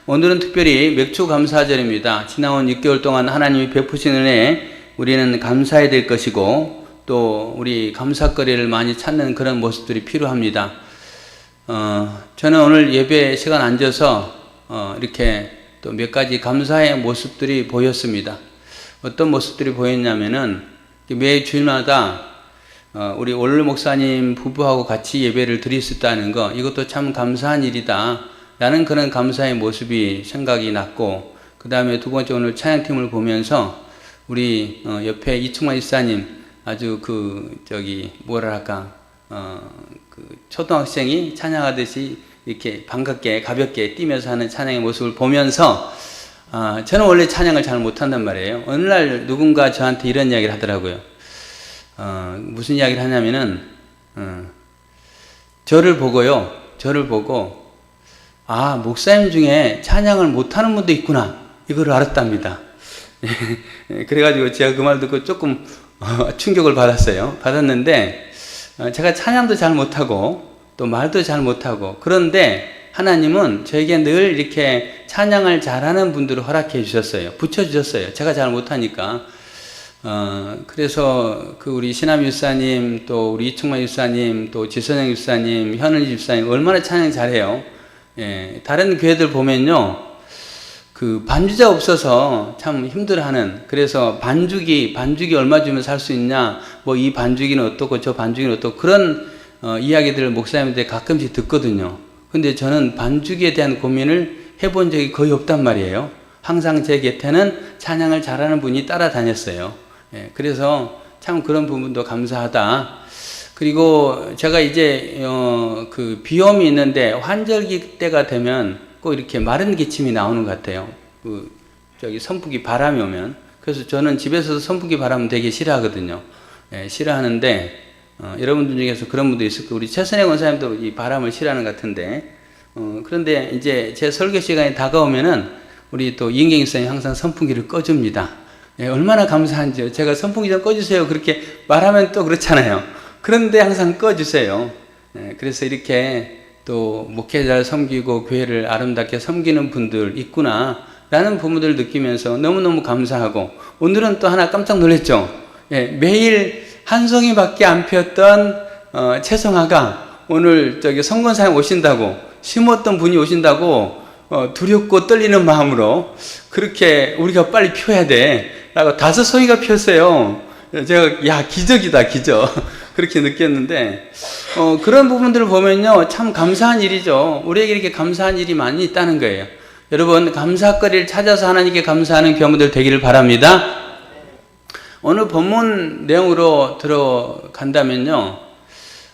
오늘은 특별히 맥주 감사절입니다. 지나온 6개월 동안 하나님이 베푸신 은혜에 우리는 감사해야 될 것이고 또 우리 감사거리를 많이 찾는 그런 모습들이 필요합니다. 저는 오늘 예배 시간 앉아서 이렇게 또 몇 가지 감사의 모습들이 보였습니다. 어떤 모습들이 보였냐면은 매 주일마다 우리 원로 목사님 부부하고 같이 예배를 드렸었다는 거, 이것도 참 감사한 일이다 라는 그런 감사의 모습이 생각이 났고, 그 다음에 두 번째 오늘 찬양팀을 보면서 우리 옆에 이충만 집사님 아주 초등학생이 찬양하듯이 이렇게 반갑게 가볍게 뛰면서 하는 찬양의 모습을 보면서 저는 원래 찬양을 잘 못한단 말이에요. 어느 날 누군가 저한테 이런 이야기를 하더라고요. 무슨 이야기를 하냐면은 저를 보고 목사님 중에 찬양을 못하는 분도 있구나, 이걸 알았답니다. 그래가지고 제가 그 말 듣고 조금 충격을 받았는데 제가 찬양도 잘 못하고 또 말도 잘 못하고, 그런데 하나님은 저에게 늘 이렇게 찬양을 잘하는 분들을 허락해 주셨어요. 붙여주셨어요. 제가 잘 못하니까. 그래서 우리 신함 유사님, 또 우리 이충만 유사님, 또 지선영 유사님, 현은 집사님 얼마나 찬양 잘해요. 예, 다른 교회들 보면요, 반주자 없어서 참 힘들어하는, 그래서 반주기 얼마 주면 살 수 있냐, 이 반주기는 어떻고 저 반주기는 어떻고, 그런 이야기들을 목사님한테 가끔씩 듣거든요. 근데 저는 반주기에 대한 고민을 해본 적이 거의 없단 말이에요. 항상 제 곁에는 찬양을 잘하는 분이 따라다녔어요. 예, 그래서 참 그런 부분도 감사하다. 그리고 제가 이제 비염이 있는데 환절기 때가 되면 꼭 이렇게 마른 기침이 나오는 것 같아요. 선풍기 바람이 오면. 그래서 저는 집에서도 선풍기 바람 되게 싫어하거든요. 예, 싫어하는데 여러분들 중에서 그런 분도 있을 거예요. 우리 최선혜 권사님도 이 바람을 싫어하는 것 같은데, 그런데 이제 제 설교 시간이 다가오면은 우리 또 이인경 목사님 항상 선풍기를 꺼줍니다. 예, 얼마나 감사한지요. 제가 선풍기 좀 꺼주세요 그렇게 말하면 또 그렇잖아요. 그런데 항상 꺼주세요. 예, 그래서 이렇게 또 목회자를 섬기고 교회를 아름답게 섬기는 분들 있구나 라는 부분들을 느끼면서 너무너무 감사하고, 오늘은 또 하나 깜짝 놀랐죠. 예, 매일 한 송이밖에 안 피었던 채성아가 오늘 성권사님 오신다고, 심었던 분이 오신다고 두렵고 떨리는 마음으로 그렇게 우리가 빨리 피워야 돼 라고 5송이가 피었어요. 제가 기적이다, 기적 그렇게 느꼈는데, 그런 부분들을 보면요 참 감사한 일이죠. 우리에게 이렇게 감사한 일이 많이 있다는 거예요. 여러분, 감사거리를 찾아서 하나님께 감사하는 경우들 되기를 바랍니다. 오늘 본문 내용으로 들어간다면요,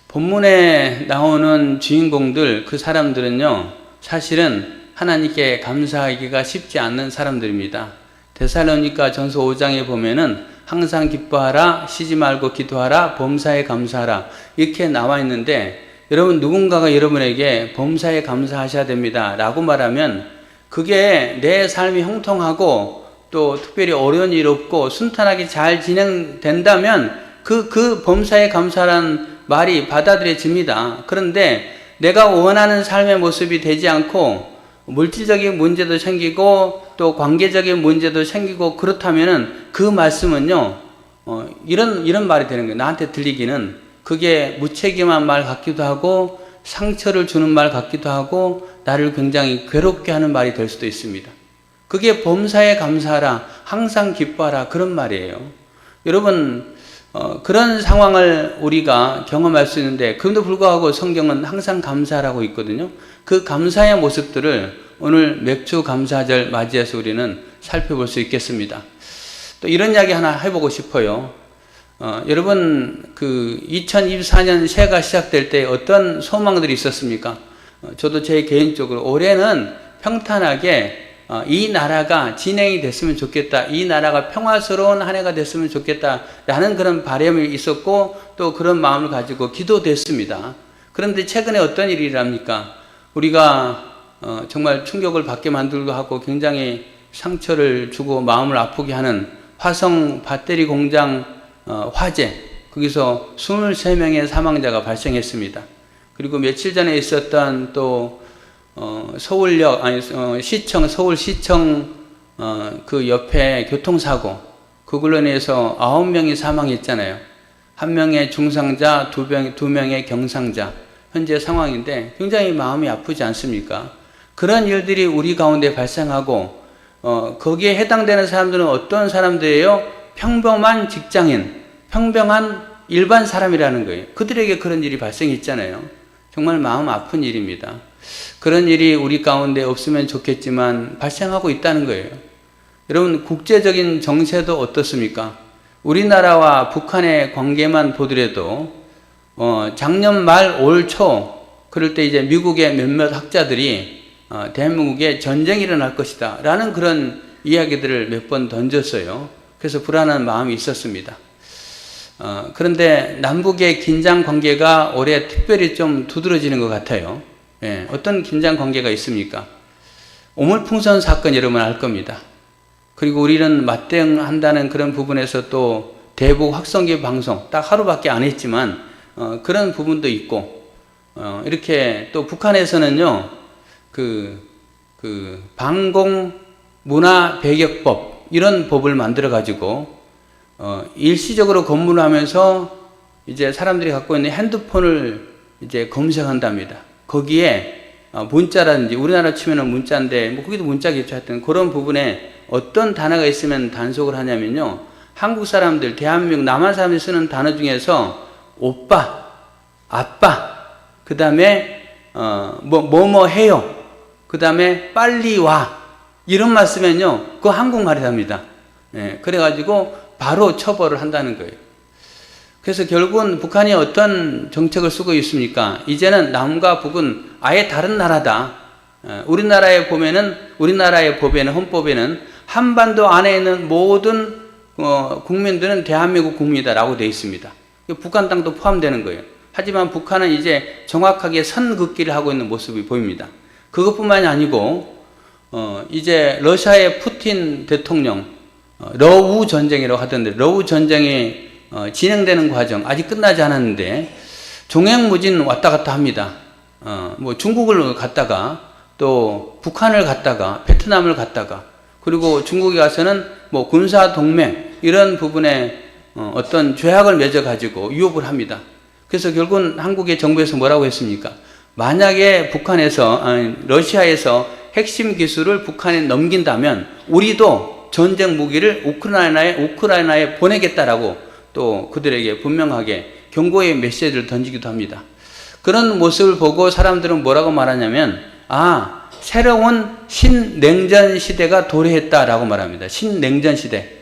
본문에 나오는 주인공들, 그 사람들은요 사실은 하나님께 감사하기가 쉽지 않는 사람들입니다. 데살로니가 전서 5장에 보면은 항상 기뻐하라, 쉬지 말고 기도하라, 범사에 감사하라 이렇게 나와 있는데, 여러분 누군가가 여러분에게 범사에 감사하셔야 됩니다 라고 말하면 그게 내 삶이 형통하고 또 특별히 어려운 일 없고 순탄하게 잘 진행된다면 그 범사에 감사라는 말이 받아들여집니다. 그런데 내가 원하는 삶의 모습이 되지 않고 물질적인 문제도 생기고 또 관계적인 문제도 생기고 그렇다면은 그 말씀은요 이런 말이 되는 거예요. 나한테 들리기는 그게 무책임한 말 같기도 하고 상처를 주는 말 같기도 하고 나를 굉장히 괴롭게 하는 말이 될 수도 있습니다. 그게 범사에 감사하라, 항상 기뻐하라 그런 말이에요. 여러분, 그런 상황을 우리가 경험할 수 있는데, 그럼에도 불구하고 성경은 항상 감사하라고 있거든요. 그 감사의 모습들을 오늘 맥주 감사절 맞이해서 우리는 살펴볼 수 있겠습니다. 또 이런 이야기 하나 해보고 싶어요. 여러분, 2024년 새해가 시작될 때 어떤 소망들이 있었습니까? 저도 제 개인적으로 올해는 평탄하게 이 나라가 진행이 됐으면 좋겠다, 이 나라가 평화스러운 한 해가 됐으면 좋겠다 라는 그런 바람이 있었고 또 그런 마음을 가지고 기도됐습니다. 그런데 최근에 어떤 일이 일어납니까? 우리가 정말 충격을 받게 만들기도 하고 굉장히 상처를 주고 마음을 아프게 하는 화성 배터리 공장 화재, 거기서 23명의 사망자가 발생했습니다. 그리고 며칠 전에 있었던 또 서울역, 아니, 시청, 서울시청, 그 옆에 교통사고, 그걸로 인해서 9명이 사망했잖아요. 1명의 중상자, 2명의 경상자, 현재 상황인데 굉장히 마음이 아프지 않습니까? 그런 일들이 우리 가운데 발생하고, 거기에 해당되는 사람들은 어떤 사람들이에요? 평범한 직장인, 평범한 일반 사람이라는 거예요. 그들에게 그런 일이 발생했잖아요. 정말 마음 아픈 일입니다. 그런 일이 우리 가운데 없으면 좋겠지만 발생하고 있다는 거예요. 여러분, 국제적인 정세도 어떻습니까? 우리나라와 북한의 관계만 보더라도 작년 말 올 초 그럴 때 이제 미국의 몇몇 학자들이 대한민국에 전쟁이 일어날 것이다 라는 그런 이야기들을 몇 번 던졌어요. 그래서 불안한 마음이 있었습니다. 그런데 남북의 긴장 관계가 올해 특별히 좀 두드러지는 것 같아요. 예, 어떤 긴장 관계가 있습니까? 오물풍선 사건 여러분 알 겁니다. 그리고 우리는 맞대응한다는 그런 부분에서 또 대북 확성기 방송 딱 하루밖에 안 했지만 그런 부분도 있고 이렇게 또 북한에서는요 그 방공 문화 배격법 이런 법을 만들어 가지고 일시적으로 검문을 하면서 이제 사람들이 갖고 있는 핸드폰을 이제 검색한답니다. 거기에 문자라든지 우리나라 치면은 문자인데 뭐 거기도 문자겠죠. 하여튼 그런 부분에 어떤 단어가 있으면 단속을 하냐면요. 한국 사람들, 대한민국 남한 사람들이 쓰는 단어 중에서 오빠, 아빠, 그 다음에 뭐뭐 해요. 그 다음에 빨리 와. 이런 말 쓰면요. 그거 한국말이랍니다. 예, 그래가지고 바로 처벌을 한다는 거예요. 그래서 결국은 북한이 어떤 정책을 쓰고 있습니까? 이제는 남과 북은 아예 다른 나라다. 우리나라의 법에는 헌법에는 한반도 안에 있는 모든 국민들은 대한민국 국민이다라고 되어 있습니다. 북한 땅도 포함되는 거예요. 하지만 북한은 이제 정확하게 선긋기를 하고 있는 모습이 보입니다. 그것뿐만이 아니고 이제 러시아의 푸틴 대통령 러우 전쟁이라고 하던데 러우 전쟁이 진행되는 과정 아직 끝나지 않았는데 종횡무진 왔다 갔다 합니다. 뭐 중국을 갔다가 또 북한을 갔다가 베트남을 갔다가 그리고 중국에 가서는 뭐 군사 동맹 이런 부분에 어떤 조약을 맺어 가지고 유업을 합니다. 그래서 결국은 한국의 정부에서 뭐라고 했습니까? 만약에 러시아에서 핵심 기술을 북한에 넘긴다면 우리도 전쟁 무기를 우크라이나에 보내겠다라고 또 그들에게 분명하게 경고의 메시지를 던지기도 합니다. 그런 모습을 보고 사람들은 뭐라고 말하냐면 새로운 신냉전 시대가 도래했다라고 말합니다. 신냉전 시대.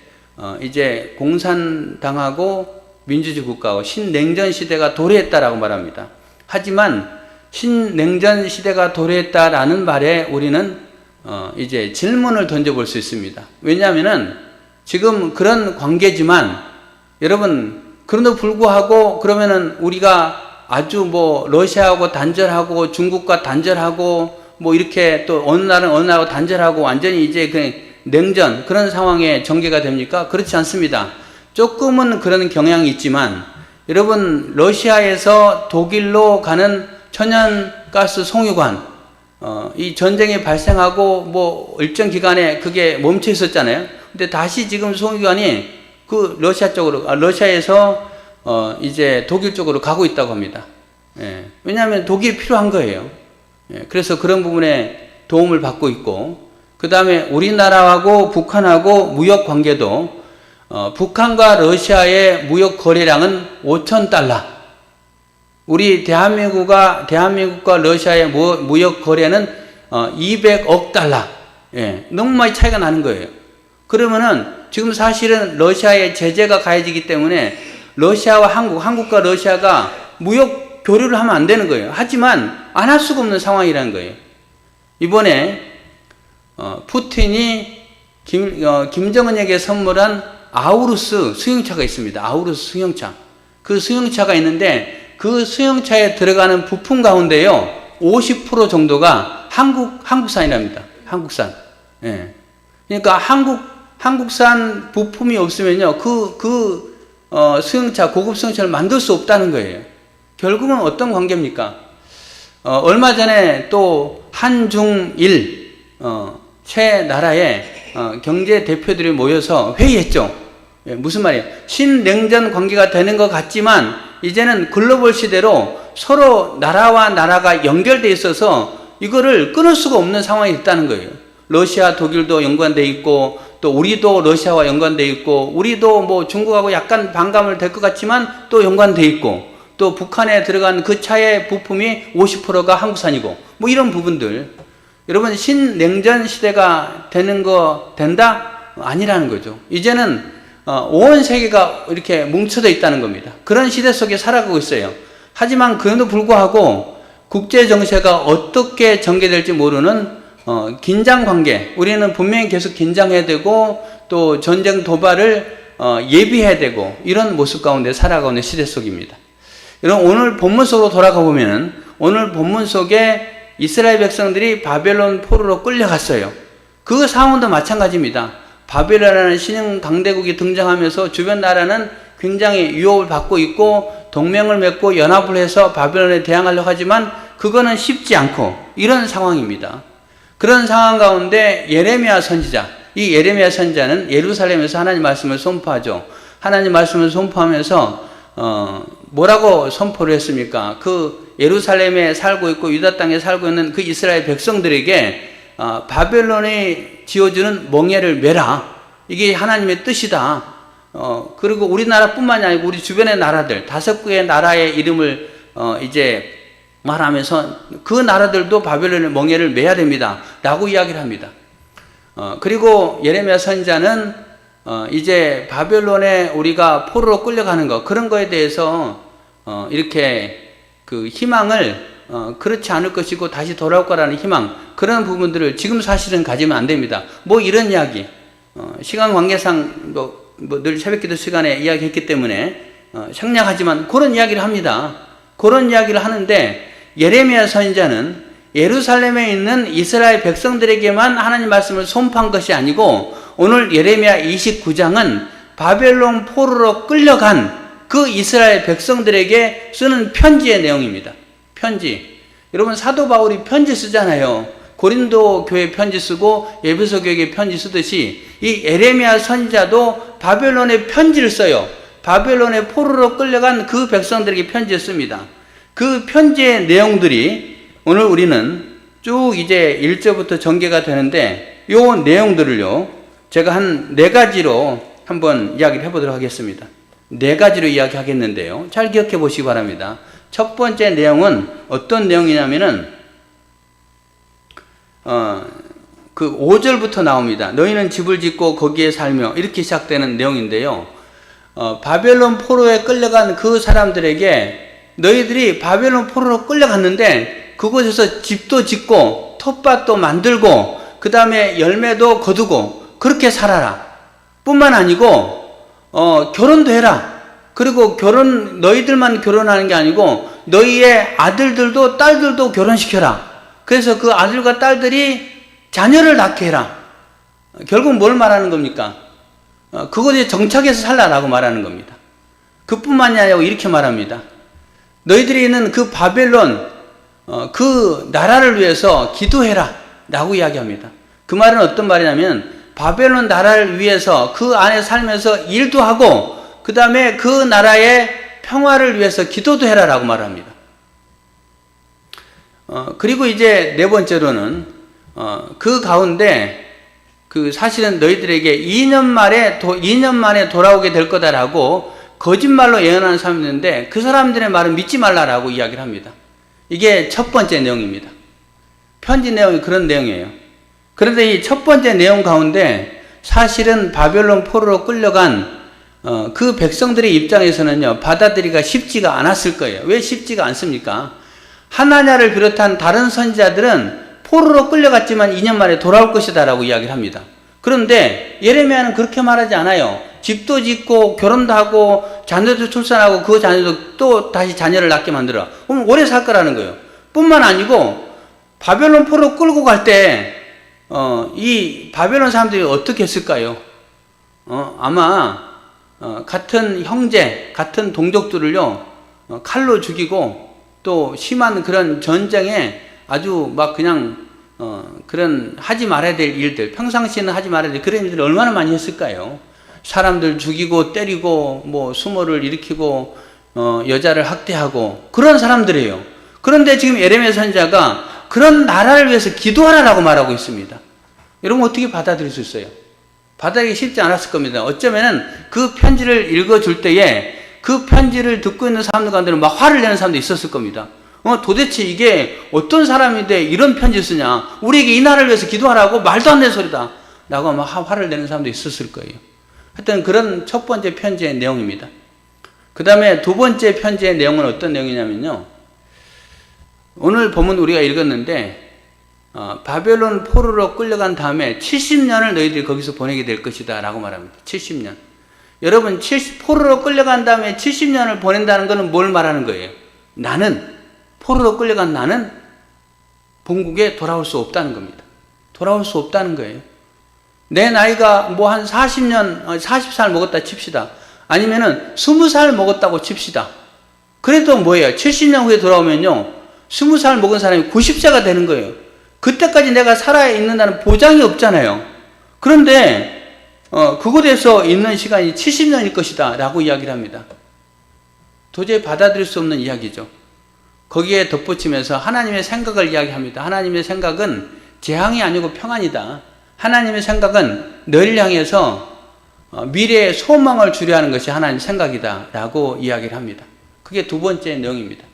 이제 공산당하고 민주주의 국가하고 신냉전 시대가 도래했다라고 말합니다. 하지만 신냉전 시대가 도래했다라는 말에 우리는 이제 질문을 던져볼 수 있습니다. 왜냐하면은 지금 그런 관계지만 여러분 그런데도 불구하고 그러면은 우리가 아주 뭐 러시아하고 단절하고 중국과 단절하고 뭐 이렇게 또 어느 날은 어느 날하고 단절하고 완전히 이제 그 냉전 그런 상황에 전개가 됩니까? 그렇지 않습니다. 조금은 그런 경향이 있지만 여러분 러시아에서 독일로 가는 천연가스 송유관 이 전쟁이 발생하고 뭐 일정 기간에 그게 멈춰 있었잖아요. 근데 다시 지금 송유관이 그 러시아에서 이제 독일 쪽으로 가고 있다고 합니다. 예, 왜냐하면 독일이 필요한 거예요. 예, 그래서 그런 부분에 도움을 받고 있고 그 다음에 우리나라하고 북한하고 무역 관계도 북한과 러시아의 무역 거래량은 5,000달러. 우리 대한민국과 러시아의 무역 거래는 200억 달러. 예, 너무 많이 차이가 나는 거예요. 그러면은 지금 사실은 러시아의 제재가 가해지기 때문에 러시아와 한국과 러시아가 무역 교류를 하면 안 되는 거예요. 하지만 안 할 수가 없는 상황이라는 거예요. 이번에 푸틴이 김정은에게 선물한 아우루스 승용차가 있습니다. 아우루스 승용차. 그 승용차가 있는데 그 승용차에 들어가는 부품 가운데요 50% 정도가 한국산이랍니다. 한국산. 예. 그러니까 한국산 부품이 없으면요 승용차 고급 승용차를 만들 수 없다는 거예요. 결국은 어떤 관계입니까? 얼마 전에 또 한중일 세 나라의 경제 대표들이 모여서 회의했죠. 예, 무슨 말이에요? 신냉전 관계가 되는 것 같지만 이제는 글로벌 시대로 서로 나라와 나라가 연결되어 있어서 이거를 끊을 수가 없는 상황이 됐다는 거예요. 러시아, 독일도 연관되어 있고 또 우리도 러시아와 연관되어 있고 우리도 뭐 중국하고 약간 반감을 될 것 같지만 또 연관되어 있고 또 북한에 들어간 그 차의 부품이 50%가 한국산이고 뭐 이런 부분들. 여러분, 신냉전 시대가 된다? 아니라는 거죠. 이제는 온 세계가 이렇게 뭉쳐져 있다는 겁니다. 그런 시대 속에 살아가고 있어요. 하지만 그럼에도 불구하고 국제 정세가 어떻게 전개될지 모르는 긴장 관계, 우리는 분명히 계속 긴장해야 되고 또 전쟁 도발을 예비해야 되고 이런 모습 가운데 살아가는 시대 속입니다. 여러분, 오늘 본문 속으로 돌아가 보면 오늘 본문 속에 이스라엘 백성들이 바벨론 포로로 끌려갔어요. 그 상황도 마찬가지입니다. 바벨론이라는 신흥 강대국이 등장하면서 주변 나라는 굉장히 유혹을 받고 있고 동맹을 맺고 연합을 해서 바벨론에 대항하려고 하지만 그거는 쉽지 않고 이런 상황입니다. 그런 상황 가운데 예레미야 선지자, 이 예레미야 선지자는 예루살렘에서 하나님 말씀을 선포하죠. 하나님 말씀을 선포하면서 뭐라고 선포를 했습니까? 그 예루살렘에 살고 있고 유다 땅에 살고 있는 그 이스라엘 백성들에게 바벨론이 지어주는 멍에를 메라. 이게 하나님의 뜻이다. 그리고 우리나라뿐만이 아니고 우리 주변의 나라들 5개의 나라의 이름을 이제 말하면서 그 나라들도 바벨론의 멍에를 메야 됩니다. 라고 이야기를 합니다. 그리고 예레미야 선지자는 이제 바벨론에 우리가 포로로 끌려가는 거, 그런 거에 대해서 이렇게 그 희망을 그렇지 않을 것이고 다시 돌아올 거라는 희망, 그런 부분들을 지금 사실은 가지면 안 됩니다. 뭐 이런 이야기, 시간 관계상 늘 새벽기도 시간에 이야기했기 때문에 생략하지만 그런 이야기를 합니다. 그런 이야기를 하는데 예레미야 선지자는 예루살렘에 있는 이스라엘 백성들에게만 하나님 말씀을 선포한 것이 아니고 오늘 예레미야 29장은 바벨론 포로로 끌려간 그 이스라엘 백성들에게 쓰는 편지의 내용입니다. 편지. 여러분, 사도 바울이 편지 쓰잖아요. 고린도 교회 편지 쓰고 에베소 교회에 편지 쓰듯이 이 예레미야 선지자도 바벨론에 편지를 써요. 바벨론에 포로로 끌려간 그 백성들에게 편지를 씁니다. 그 편지의 내용들이 오늘 우리는 쭉 이제 1절부터 전개가 되는데 요 내용들을요, 제가 한 4가지로 한번 이야기를 해보도록 하겠습니다. 4가지로 이야기하겠는데요. 잘 기억해 보시기 바랍니다. 첫 번째 내용은 어떤 내용이냐면은, 그 5절부터 나옵니다. 너희는 집을 짓고 거기에 살며, 이렇게 시작되는 내용인데요. 바벨론 포로에 끌려간 그 사람들에게 너희들이 바벨론 포로로 끌려갔는데 그곳에서 집도 짓고 텃밭도 만들고 그 다음에 열매도 거두고 그렇게 살아라. 뿐만 아니고 결혼도 해라. 그리고 너희들만 결혼하는 게 아니고 너희의 아들들도 딸들도 결혼시켜라. 그래서 그 아들과 딸들이 자녀를 낳게 해라. 결국 뭘 말하는 겁니까? 그곳에 정착해서 살라라고 말하는 겁니다. 그뿐만이 아니고 이렇게 말합니다. 너희들이 있는 그 바벨론 그 나라를 위해서 기도해라 라고 이야기합니다. 그 말은 어떤 말이냐면 바벨론 나라를 위해서 그 안에 살면서 일도 하고 그 다음에 그 나라의 평화를 위해서 기도도 해라 라고 말합니다. 그리고 이제 4번째로는 그 가운데 그 사실은 너희들에게 2년 만에 돌아오게 될 거다라고 거짓말로 예언하는 사람이 있는데 그 사람들의 말은 믿지 말라라고 이야기를 합니다. 이게 첫 번째 내용입니다. 편지 내용이 그런 내용이에요. 그런데 이 첫 번째 내용 가운데 사실은 바벨론 포로로 끌려간 그 백성들의 입장에서는요, 받아들이기가 쉽지가 않았을 거예요. 왜 쉽지가 않습니까? 하나냐를 비롯한 다른 선지자들은 포로로 끌려갔지만 2년 만에 돌아올 것이다 라고 이야기를 합니다. 그런데 예레미야는 그렇게 말하지 않아요. 집도 짓고 결혼도 하고 자녀도 출산하고 그 자녀도 또 다시 자녀를 낳게 만들어. 그럼 오래 살 거라는 거예요. 뿐만 아니고 바벨론 포로 끌고 갈 때 이 바벨론 사람들이 어떻게 했을까요? 아마 같은 형제, 같은 동족들을요 칼로 죽이고 또 심한 그런 전쟁에 아주 막 그냥 그런 하지 말아야 될 일들, 평상시에는 하지 말아야 될 그런 일들을 얼마나 많이 했을까요? 사람들 죽이고 때리고 뭐 수모를 일으키고 여자를 학대하고 그런 사람들이에요. 그런데 지금 예레미야 선지자가 그런 나라를 위해서 기도하라라고 말하고 있습니다. 여러분 어떻게 받아들일 수 있어요? 받아들이기 쉽지 않았을 겁니다. 어쩌면은 그 편지를 읽어줄 때에 그 편지를 듣고 있는 사람들 가운데는 막 화를 내는 사람도 있었을 겁니다. 도대체 이게 어떤 사람인데 이런 편지를 쓰냐? 우리에게 이 나라를 위해서 기도하라고? 말도 안 되는 소리다. 라고 막 화를 내는 사람도 있었을 거예요. 하여튼 그런 첫 번째 편지의 내용입니다. 그 다음에 두 번째 편지의 내용은 어떤 내용이냐면요. 오늘 본문 우리가 읽었는데 바벨론 포로로 끌려간 다음에 70년을 너희들이 거기서 보내게 될 것이다 라고 말합니다. 70년. 여러분 포로로 끌려간 다음에 70년을 보낸다는 것은 뭘 말하는 거예요? 나는 포로로 끌려간 나는 본국에 돌아올 수 없다는 겁니다. 돌아올 수 없다는 거예요. 내 나이가 뭐 한 40년, 40살 먹었다 칩시다. 아니면은 20살 먹었다고 칩시다. 그래도 뭐예요? 70년 후에 돌아오면요. 20살 먹은 사람이 90세가 되는 거예요. 그때까지 내가 살아있는다는 보장이 없잖아요. 그런데 그곳에서 있는 시간이 70년일 것이다 라고 이야기를 합니다. 도저히 받아들일 수 없는 이야기죠. 거기에 덧붙이면서 하나님의 생각을 이야기합니다. 하나님의 생각은 재앙이 아니고 평안이다. 하나님의 생각은 너희를 향해서 미래의 소망을 주려 하는 것이 하나님의 생각이다 라고 이야기를 합니다. 그게 두 번째 내용입니다.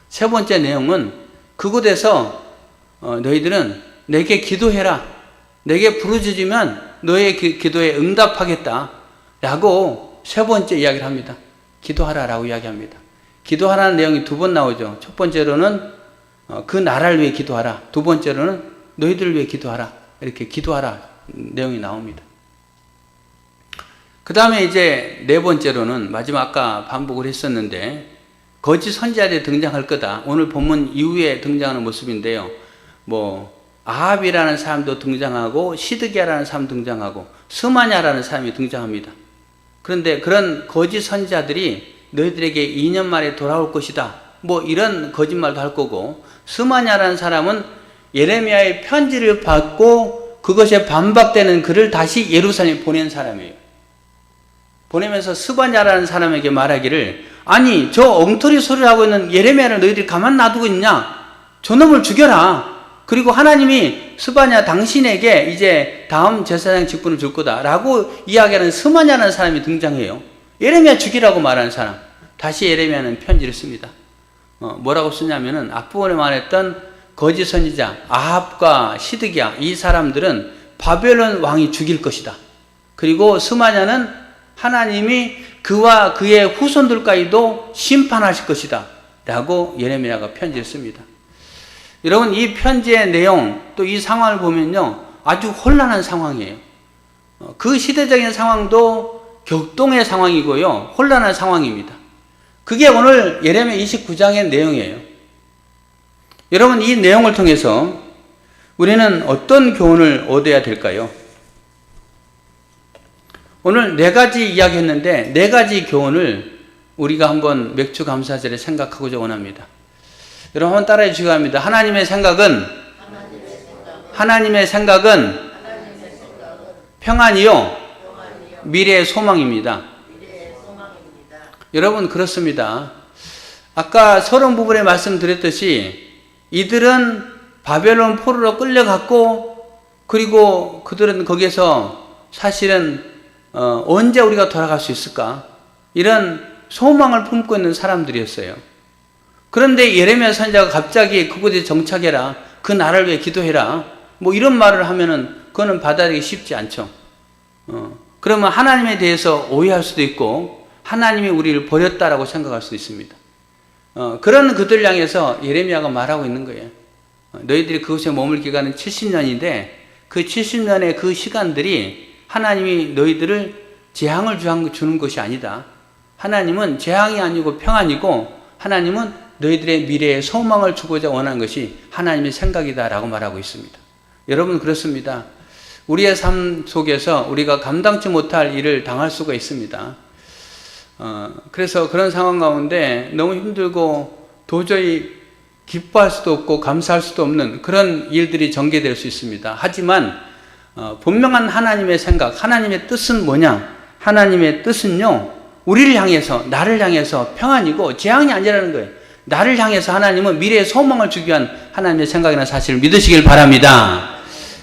세 번째 내용은 그곳에서 너희들은 내게 기도해라. 내게 부르짖으면 너의 기도에 응답하겠다 라고 세 번째 이야기를 합니다. 기도하라 라고 이야기합니다. 기도하라는 내용이 두 번 나오죠. 첫 번째로는 그 나라를 위해 기도하라. 두 번째로는 너희들을 위해 기도하라. 이렇게 기도하라 내용이 나옵니다. 그 다음에 이제 네 번째로는 마지막 아까 반복을 했었는데 거짓 선지자들이 등장할 거다. 오늘 본문 이후에 등장하는 모습인데요. 뭐 아합이라는 사람도 등장하고 시드기야라는 사람 등장하고 스마냐라는 사람이 등장합니다. 그런데 그런 거짓 선지자들이 너희들에게 2년 만에 돌아올 것이다. 뭐 이런 거짓말도 할 거고 스마냐라는 사람은 예레미야의 편지를 받고 그것에 반박되는 글을 다시 예루살렘에 보낸 사람이에요. 보내면서 스바냐라는 사람에게 말하기를 아니 저 엉터리 소리를 하고 있는 예레미야를 너희들이 가만 놔두고 있냐? 저놈을 죽여라. 그리고 하나님이 스바냐 당신에게 이제 다음 제사장 직분을 줄 거다 라고 이야기하는 스마냐라는 사람이 등장해요. 예레미야 죽이라고 말하는 사람. 다시 예레미야는 편지를 씁니다. 뭐라고 쓰냐면은 앞부분에 말했던 거짓 선지자 아합과 시드기야 이 사람들은 바벨론 왕이 죽일 것이다. 그리고 스마냐는 하나님이 그와 그의 후손들까지도 심판하실 것이다 라고 예레미야가 편지를 씁니다. 여러분 이 편지의 내용 또 이 상황을 보면요 아주 혼란한 상황이에요. 그 시대적인 상황도 격동의 상황이고요 혼란한 상황입니다. 그게 오늘 예레미야 29장의 내용이에요. 여러분 이 내용을 통해서 우리는 어떤 교훈을 얻어야 될까요? 오늘 네 가지 이야기했는데 네 가지 교훈을 우리가 한번 맥주 감사절에 생각하고자 원합니다. 여러분 한번 따라해 주시기 바랍니다. 하나님의 생각은 평안이요 미래의 소망입니다. 여러분 그렇습니다. 아까 서론 부분에 말씀드렸듯이 이들은 바벨론 포로로 끌려갔고 그리고 그들은 거기에서 사실은 언제 우리가 돌아갈 수 있을까? 이런 소망을 품고 있는 사람들이었어요. 그런데 예레미야 선지자가 갑자기 그곳에 정착해라. 그 나라를 위해 기도해라. 뭐 이런 말을 하면은 그거는 받아들이기 쉽지 않죠. 그러면 하나님에 대해서 오해할 수도 있고 하나님이 우리를 버렸다라고 생각할 수도 있습니다. 그런 그들을 향해서 예레미야가 말하고 있는 거예요. 너희들이 그곳에 머물 기간은 70년인데 그 70년의 그 시간들이 하나님이 너희들을 재앙을 주는 것이 아니다. 하나님은 재앙이 아니고 평안이고 하나님은 너희들의 미래에 소망을 주고자 원하는 것이 하나님의 생각이다라고 말하고 있습니다. 여러분 그렇습니다. 우리의 삶 속에서 우리가 감당치 못할 일을 당할 수가 있습니다. 그래서 그런 상황 가운데 너무 힘들고 도저히 기뻐할 수도 없고 감사할 수도 없는 그런 일들이 전개될 수 있습니다. 하지만 분명한 하나님의 생각, 하나님의 뜻은 뭐냐? 하나님의 뜻은요, 우리를 향해서, 나를 향해서 평안이고 재앙이 아니라는 거예요. 나를 향해서 하나님은 미래의 소망을 주기 위한 하나님의 생각이라는 사실을 믿으시길 바랍니다.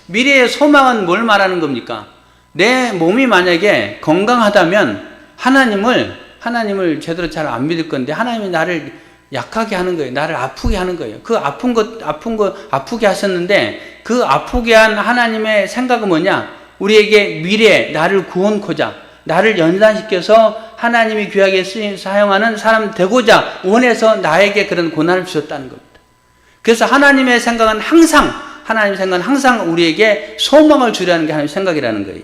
미래의 소망은 뭘 말하는 겁니까? 내 몸이 만약에 건강하다면 하나님을 제대로 잘 안 믿을 건데 하나님이 나를 약하게 하는 거예요. 나를 아프게 하는 거예요. 그 아픈 거 아프게 하셨는데 그 아프게 한 하나님의 생각은 뭐냐? 우리에게 미래, 나를 구원코자, 나를 연단시켜서 하나님이 귀하게 사용하는 사람 되고자 원해서 나에게 그런 고난을 주셨다는 겁니다. 그래서 하나님의 생각은 항상 우리에게 소망을 주려는 게 하나님의 생각이라는 거예요.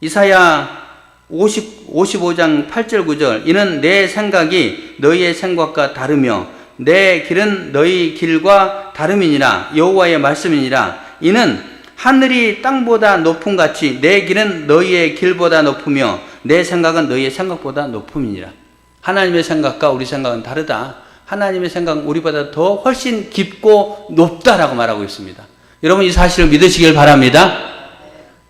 이사야 55장 8절 9절 이는 내 생각이 너희의 생각과 다르며 내 길은 너희 길과 다름이니라 여호와의 말씀이니라 이는 하늘이 땅보다 높음 같이 내 길은 너희의 길보다 높으며 내 생각은 너희의 생각보다 높음이니라. 하나님의 생각과 우리 생각은 다르다. 하나님의 생각은 우리보다 더 훨씬 깊고 높다라고 말하고 있습니다. 여러분 이 사실을 믿으시길 바랍니다.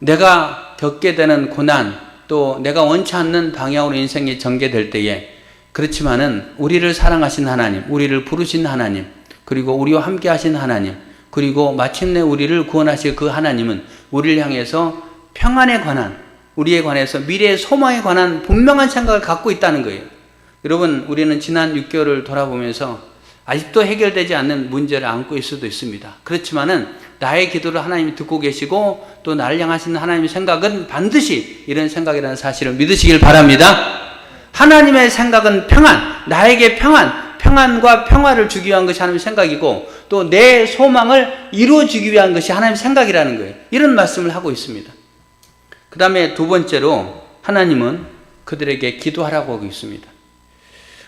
내가 겪게 되는 고난 또 내가 원치 않는 방향으로 인생이 전개될 때에 그렇지만은 우리를 사랑하신 하나님, 우리를 부르신 하나님, 그리고 우리와 함께 하신 하나님, 그리고 마침내 우리를 구원하실 그 하나님은 우리를 향해서 평안에 관한, 우리에 관해서 미래의 소망에 관한 분명한 생각을 갖고 있다는 거예요. 여러분, 우리는 지난 6개월을 돌아보면서 아직도 해결되지 않는 문제를 안고 있을 수도 있습니다. 그렇지만은 나의 기도를 하나님이 듣고 계시고 또 나를 향하시는 하나님의 생각은 반드시 이런 생각이라는 사실을 믿으시길 바랍니다. 하나님의 생각은 평안, 나에게 평안과 평화를 주기 위한 것이 하나님의 생각이고 또 내 소망을 이루어주기 위한 것이 하나님의 생각이라는 거예요. 이런 말씀을 하고 있습니다. 그 다음에 두 번째로 하나님은 그들에게 기도하라고 하고 있습니다.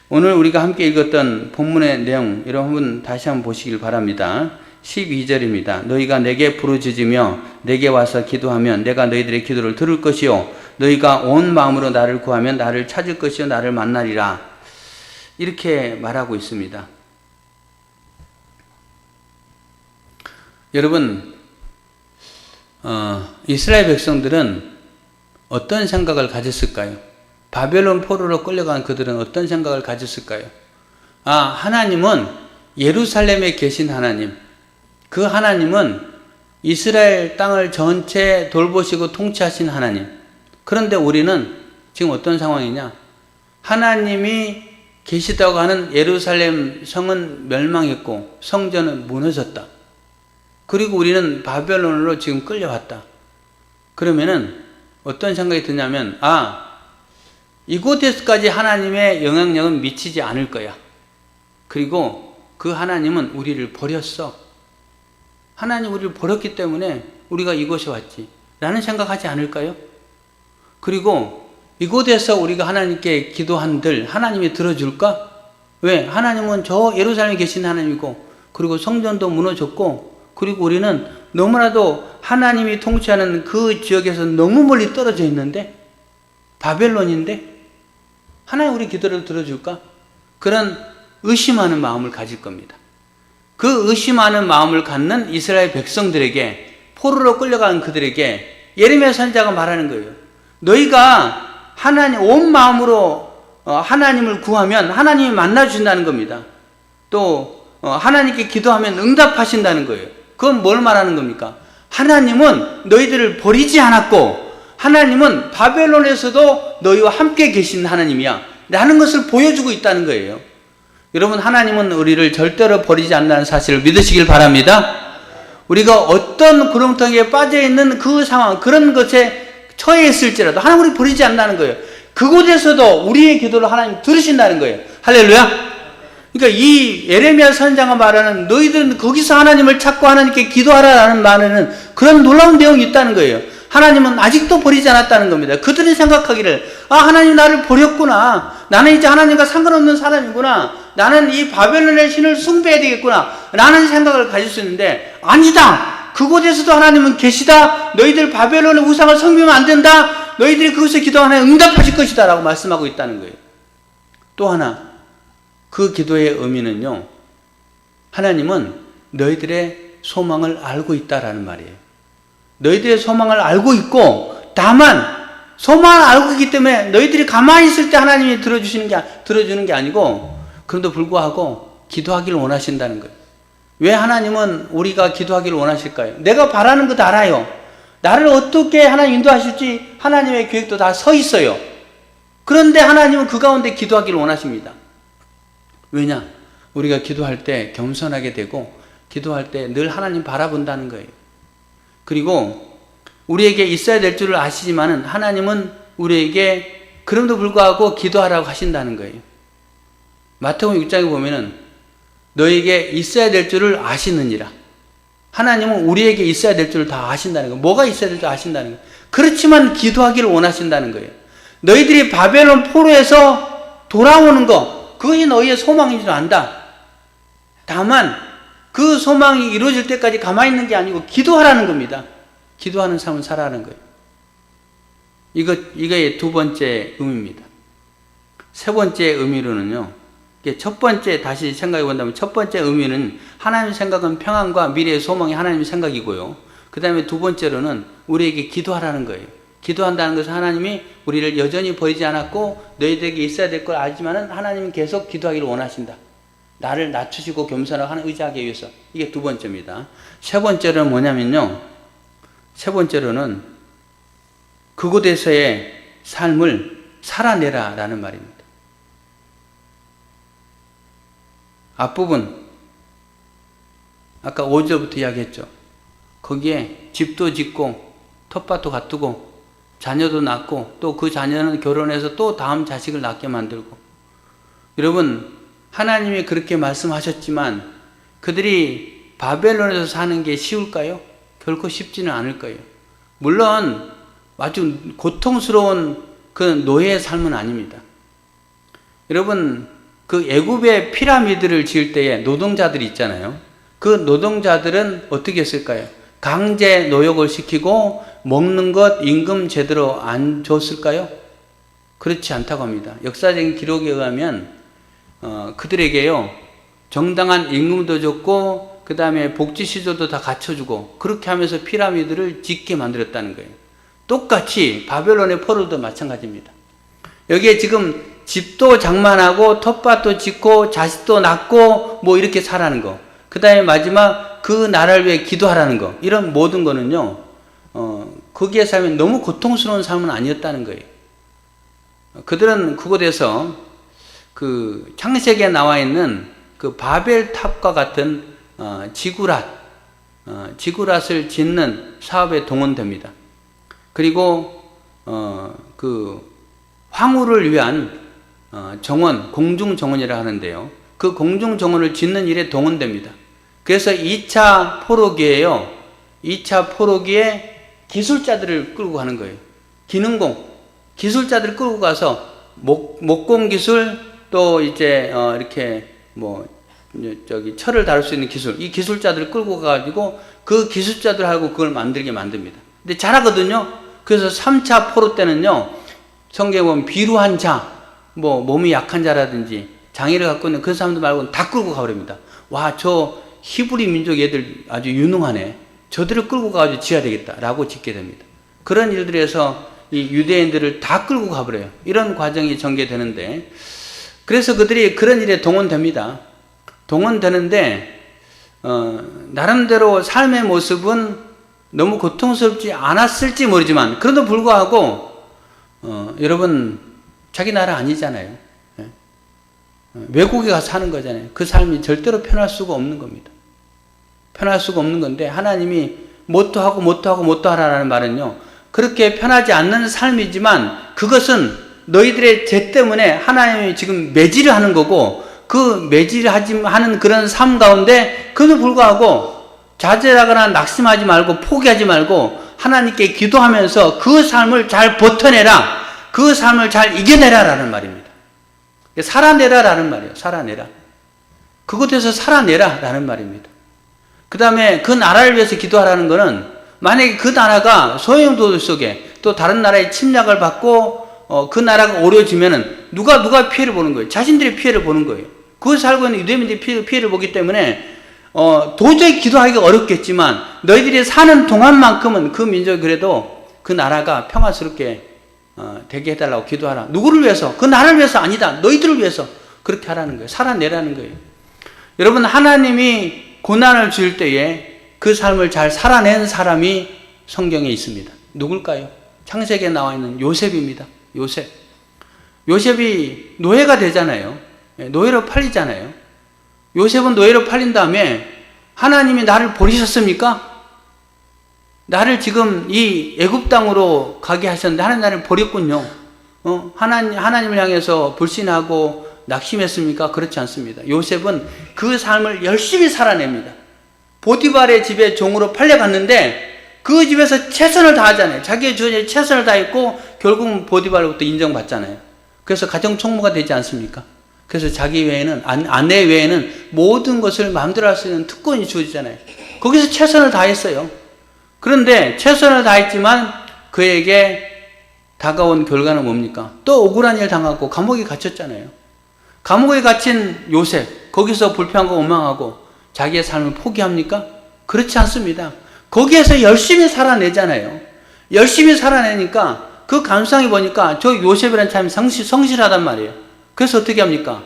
오늘 우리가 함께 읽었던 본문의 내용 여러분 다시 한번 보시길 바랍니다. 12절입니다. 너희가 내게 부르짖으며 내게 와서 기도하면 내가 너희들의 기도를 들을 것이요 너희가 온 마음으로 나를 구하면 나를 찾을 것이요 나를 만나리라. 이렇게 말하고 있습니다. 여러분, 이스라엘 백성들은 어떤 생각을 가졌을까요? 바벨론 포로로 끌려간 그들은 어떤 생각을 가졌을까요? 하나님은 예루살렘에 계신 하나님, 그 하나님은 이스라엘 땅을 전체 돌보시고 통치하신 하나님. 그런데 우리는 지금 어떤 상황이냐? 하나님이 계시다고 하는 예루살렘 성은 멸망했고 성전은 무너졌다. 그리고 우리는 바벨론으로 지금 끌려왔다. 그러면은 어떤 생각이 드냐면 이곳에서까지 하나님의 영향력은 미치지 않을 거야. 그리고 그 하나님은 우리를 버렸어. 하나님 우리를 버렸기 때문에 우리가 이곳에 왔지 라는 생각하지 않을까요? 그리고 이곳에서 우리가 하나님께 기도한들 하나님이 들어줄까? 왜? 하나님은 저 예루살렘에 계신 하나님이고 그리고 성전도 무너졌고 그리고 우리는 너무나도 하나님이 통치하는 그 지역에서 너무 멀리 떨어져 있는데 바벨론인데 하나님 우리 기도를 들어줄까? 그런 의심하는 마음을 가질 겁니다. 그 의심하는 마음을 갖는 이스라엘 백성들에게 포로로 끌려간 그들에게 예레미야 선지자가 말하는 거예요. 너희가 하나님 온 마음으로 하나님을 구하면 하나님이 만나주신다는 겁니다. 또 하나님께 기도하면 응답하신다는 거예요. 그건 뭘 말하는 겁니까? 하나님은 너희들을 버리지 않았고 하나님은 바벨론에서도 너희와 함께 계신 하나님이야 라는 것을 보여주고 있다는 거예요. 여러분, 하나님은 우리를 절대로 버리지 않는다는 사실을 믿으시길 바랍니다. 우리가 어떤 구렁텅이에 빠져있는 그 상황, 그런 것에 처해 있을지라도 하나님 우리 버리지 않는다는 거예요. 그곳에서도 우리의 기도를 하나님 들으신다는 거예요. 할렐루야. 그러니까 이 예레미야 선지자가 말하는 너희들은 거기서 하나님을 찾고 하나님께 기도하라라는 말에는 그런 놀라운 내용이 있다는 거예요. 하나님은 아직도 버리지 않았다는 겁니다. 그들이 생각하기를 하나님 나를 버렸구나. 나는 이제 하나님과 상관없는 사람이구나. 나는 이 바벨론의 신을 숭배해야 되겠구나 라는 생각을 가질 수 있는데 아니다. 그곳에서도 하나님은 계시다. 너희들 바벨론의 우상을 섬기면 안 된다. 너희들이 그것에 기도하면 응답하실 것이다 라고 말씀하고 있다는 거예요. 또 하나, 그 기도의 의미는요, 하나님은 너희들의 소망을 알고 있다라는 말이에요. 너희들의 소망을 알고 있고, 다만 소망을 알고 있기 때문에 너희들이 가만히 있을 때 하나님이 들어주는 게 아니고, 그럼에도 불구하고 기도하기를 원하신다는 거예요. 왜 하나님은 우리가 기도하기를 원하실까요? 내가 바라는 것 알아요. 나를 어떻게 하나님 인도하실지 하나님의 계획도 다 서 있어요. 그런데 하나님은 그 가운데 기도하기를 원하십니다. 왜냐? 우리가 기도할 때 겸손하게 되고 기도할 때 늘 하나님 바라본다는 거예요. 그리고 우리에게 있어야 될 줄을 아시지만은 하나님은 우리에게 그럼에도 불구하고 기도하라고 하신다는 거예요. 마태복음 6장에 보면은 너에게 있어야 될 줄을 아시느니라. 하나님은 우리에게 있어야 될 줄을 다 아신다는 거예요. 뭐가 있어야 될 줄 아신다는 거예요. 그렇지만 기도하기를 원하신다는 거예요. 너희들이 바벨론 포로에서 돌아오는 거, 그것이 너희의 소망인 줄 안다. 다만 그 소망이 이루어질 때까지 가만히 있는 게 아니고 기도하라는 겁니다. 기도하는 삶을 살아가는 거예요. 이거의 두 번째 의미입니다. 세 번째 의미로는요, 첫 번째 다시 생각해 본다면 첫 번째 의미는 하나님의 생각은 평안과 미래의 소망이 하나님의 생각이고요. 그 다음에 두 번째로는 우리에게 기도하라는 거예요. 기도한다는 것은 하나님이 우리를 여전히 버리지 않았고 너희들에게 있어야 될 걸 알지만은 하나님은 계속 기도하기를 원하신다. 나를 낮추시고 겸손하고 하는 의지하기 위해서. 이게 두 번째입니다. 세 번째로는 뭐냐면요, 세 번째로는 그곳에서의 삶을 살아내라 라는 말입니다. 앞부분 아까 5절부터 이야기했죠. 거기에 집도 짓고 텃밭도 갖두고 자녀도 낳고 또 그 자녀는 결혼해서 또 다음 자식을 낳게 만들고. 여러분, 하나님이 그렇게 말씀하셨지만 그들이 바벨론에서 사는 게 쉬울까요? 결코 쉽지는 않을 거예요. 물론 아주 고통스러운 그 노예의 삶은 아닙니다. 여러분, 그 애굽의 피라미드를 지을 때에 노동자들이 있잖아요. 그 노동자들은 어떻게 했을까요? 강제 노역을 시키고 먹는 것 임금 제대로 안 줬을까요? 그렇지 않다고 합니다. 역사적인 기록에 의하면 그들에게요, 정당한 임금도 줬고 그 다음에 복지시설도 다 갖춰주고 그렇게 하면서 피라미드를 짓게 만들었다는 거예요. 똑같이 바벨론의 포로도 마찬가지입니다. 여기에 지금 집도 장만하고 텃밭도 짓고 자식도 낳고 뭐 이렇게 살아는 거, 그 다음에 마지막 그 나라를 위해 기도하라는 거, 이런 모든 거는요, 거기에 살면 너무 고통스러운 삶은 아니었다는 거예요. 그들은 그곳에서 그 창세기에 나와 있는 그 바벨탑과 같은 지구랏을 짓는 사업에 동원됩니다. 그리고 그 황후를 위한 정원, 공중정원이라 하는데요, 그 공중정원을 짓는 일에 동원됩니다. 그래서 2차 포로기에요, 2차 포로기에 기술자들을 끌고 가는 거예요. 기술자들을 끌고 가서 목공 기술, 또 이제 이렇게 뭐 철을 다룰 수 있는 기술, 이 기술자들을 끌고 가가지고 그 기술자들하고 그걸 만들게 만듭니다. 근데 잘하거든요. 그래서 3차 포로 때는요, 성경에 보면 비루한 자, 뭐 몸이 약한 자라든지 장애를 갖고 있는 그 사람들 말고는 다 끌고 가버립니다. 와, 저 히브리 민족 애들 아주 유능하네, 저들을 끌고 가가지고 지어야 되겠다라고 짓게 됩니다. 그런 일들에서 이 유대인들을 다 끌고 가버려요. 이런 과정이 전개되는데, 그래서 그들이 그런 일에 동원됩니다. 동원되는데 나름대로 삶의 모습은 너무 고통스럽지 않았을지 모르지만 그래도 불구하고 여러분, 자기 나라 아니잖아요. 외국에 가서 사는 거잖아요. 그 삶이 절대로 편할 수가 없는 겁니다. 편할 수가 없는 건데, 하나님이 뭣도 하라는 말은요, 그렇게 편하지 않는 삶이지만 그것은 너희들의 죄 때문에 하나님이 지금 매질을 하는 거고, 그 매질하는 그런 삶 가운데 그럼에도 불구하고 좌절하거나 낙심하지 말고 포기하지 말고 하나님께 기도하면서 그 삶을 잘 버텨내라, 그 삶을 잘 이겨내라 라는 말입니다. 살아내라 라는 말이에요. 살아내라. 그곳에서 살아내라 라는 말입니다. 그 다음에 그 나라를 위해서 기도하라는 것은, 만약에 그 나라가 소용돌이 속에 또 다른 나라의 침략을 받고 그 나라가 어려워지면은 누가 피해를 보는 거예요? 자신들이 피해를 보는 거예요. 그곳에 살고 있는 유대민들이 피해를 보기 때문에 도저히 기도하기가 어렵겠지만 너희들이 사는 동안만큼은 그 민족이 그래도 그 나라가 평화스럽게 되게 해달라고 기도하라. 누구를 위해서? 그 나라를 위해서 아니다. 너희들을 위해서 그렇게 하라는 거예요. 살아내라는 거예요. 여러분, 하나님이 고난을 줄 때에 그 삶을 잘 살아낸 사람이 성경에 있습니다. 누굴까요? 창세기에 나와 있는 요셉입니다. 요셉. 요셉이 노예가 되잖아요. 노예로 팔리잖아요. 요셉은 노예로 팔린 다음에 하나님이 나를 버리셨습니까? 나를 지금 이 애굽 땅으로 가게 하셨는데 하나님 나를 버렸군요. 하나님을 향해서 불신하고 낙심했습니까? 그렇지 않습니다. 요셉은 그 삶을 열심히 살아냅니다. 보디발의 집에 종으로 팔려갔는데 그 집에서 최선을 다하잖아요. 자기의 주인에 최선을 다했고 결국은 보디발로부터 인정받잖아요. 그래서 가정총무가 되지 않습니까? 그래서 자기 외에는, 아내 외에는 모든 것을 마음대로 할 수 있는 특권이 주어지잖아요. 거기서 최선을 다했어요. 그런데 최선을 다했지만 그에게 다가온 결과는 뭡니까? 또 억울한 일 당하고 감옥에 갇혔잖아요. 감옥에 갇힌 요셉, 거기서 불평하고 원망하고 자기의 삶을 포기합니까? 그렇지 않습니다. 거기에서 열심히 살아내잖아요. 열심히 살아내니까 그 감상이 보니까 저 요셉이라는 참 성실하단 말이에요. 그래서 어떻게 합니까?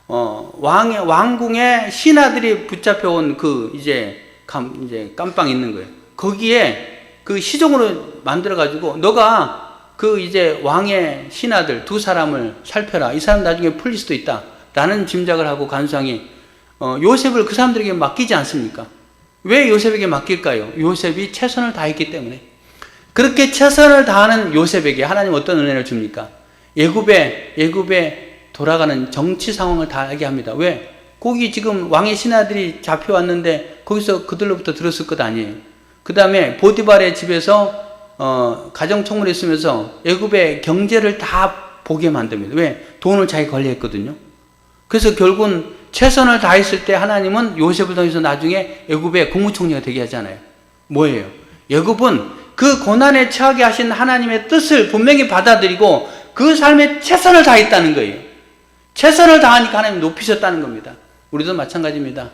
왕궁의 신하들이 붙잡혀온 이제 깜빵 있는 거예요. 거기에 그 시종으로 만들어가지고 너가 이제 왕의 신하들 두 사람을 살펴라. 이 사람 나중에 풀릴 수도 있다. 라는 짐작을 하고 간수왕이 요셉을 그 사람들에게 맡기지 않습니까? 왜 요셉에게 맡길까요? 요셉이 최선을 다했기 때문에. 그렇게 최선을 다하는 요셉에게 하나님 어떤 은혜를 줍니까? 애굽에 돌아가는 정치 상황을 다 알게 합니다. 왜? 거기 지금 왕의 신하들이 잡혀왔는데 거기서 그들로부터 들었을 것 아니에요. 그 다음에 보디발의 집에서 가정총무를 있으면서 애굽의 경제를 다 보게 만듭니다. 왜? 돈을 자기 관리했거든요. 그래서 결국은 최선을 다했을 때 하나님은 요셉을 통해서 나중에 애굽의 국무총리가 되게 하잖아요. 뭐예요? 애굽은 그 고난에 처하게 하신 하나님의 뜻을 분명히 받아들이고 그 삶에 최선을 다했다는 거예요. 최선을 다하니까 하나님 높이셨다는 겁니다. 우리도 마찬가지입니다.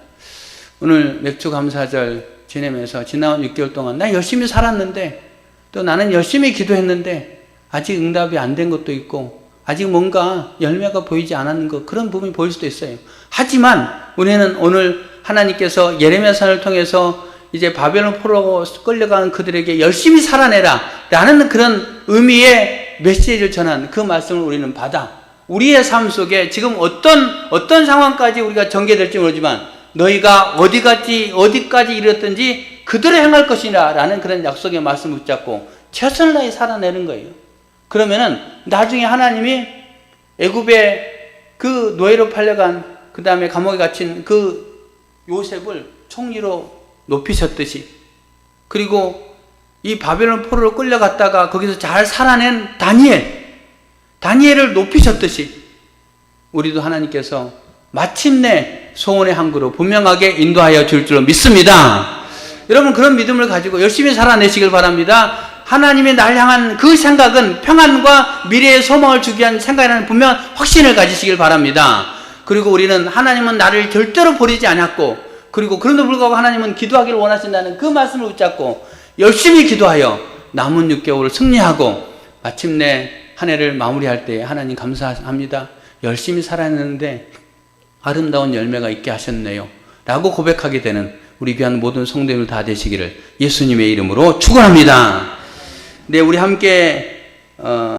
오늘 맥주 감사절 지내면서 지난 6개월 동안 나 열심히 살았는데 또 나는 열심히 기도했는데 아직 응답이 안 된 것도 있고 아직 뭔가 열매가 보이지 않았는 것, 그런 부분이 보일 수도 있어요. 하지만 우리는 오늘 하나님께서 예레미야서를 통해서 이제 바벨론 포로로 끌려가는 그들에게 열심히 살아내라 라는 그런 의미의 메시지를 전한 그 말씀을 우리는 받아 우리의 삶 속에 지금 어떤 상황까지 우리가 전개될지 모르지만 너희가 어디까지 이르렀든지 그대로 행할 것이라 라는 그런 약속의 말씀을 붙잡고 최선을 다해 살아내는 거예요. 그러면은 나중에 하나님이 애굽에 그 노예로 팔려간 그 다음에 감옥에 갇힌 그 요셉을 총리로 높이셨듯이, 그리고 이 바벨론 포로로 끌려갔다가 거기서 잘 살아낸 다니엘을 높이셨듯이 우리도 하나님께서 마침내 소원의 항구로 분명하게 인도하여 줄 줄로 믿습니다. 여러분, 그런 믿음을 가지고 열심히 살아내시길 바랍니다. 하나님의 날 향한 그 생각은 평안과 미래의 소망을 주기 위한 생각이라는 분명한 확신을 가지시길 바랍니다. 그리고 우리는 하나님은 나를 절대로 버리지 않았고, 그리고 그럼에도 불구하고 하나님은 기도하기를 원하신다는 그 말씀을 붙잡고 열심히 기도하여 남은 6개월을 승리하고 마침내 한 해를 마무리할 때 하나님 감사합니다. 열심히 살았는데 아름다운 열매가 있게 하셨네요 라고 고백하게 되는 우리 귀한 모든 성도님들 다 되시기를 예수님의 이름으로 축원합니다. 네, 우리 함께